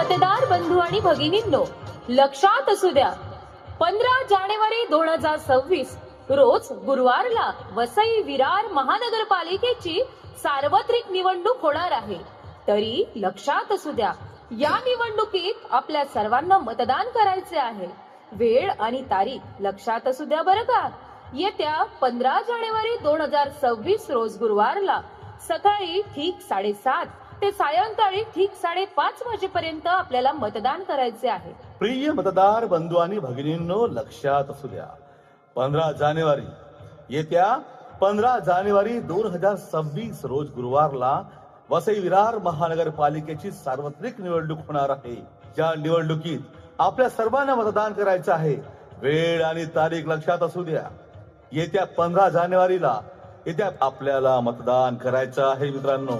मतदार बंधू आणि भगिनींनो, लक्षात असू द्या, 15 जानेवारी 2026 रोज गुरुवारला वसई विरार महानगरपालिकेची सार्वत्रिक निवडणूक होणार आहे. तरी लक्षात असू द्या, या निवडणुकीत आपल्या सर्वांना मतदान करायचे आहे. वेळ आणि तारीख लक्षात असू द्या बरं का. येत्या 15 जानेवारी 2026 रोज गुरुवारला सकाळी ठीक 7:30 ते सायंकाळी ठीक 5:30 वाजेपर्यंत आपल्याला मतदान करायचे आहे. प्रिय मतदार बंधू आणि भगिनींनो, लक्षात असू द्या, 15 जानेवारी येत्या 15 जानेवारी 2026 रोज गुरुवारला वसई विरार महानगरपालिकेची सार्वत्रिक निवडणूक होणार आहे. या निवडणुकीत आपल्या सर्वांना मतदान करायचं आहे. वेळ आणि तारीख लक्षात असू द्या, येत्या 15 जानेवारीला आपल्याला मतदान करायचं आहे मित्रांनो.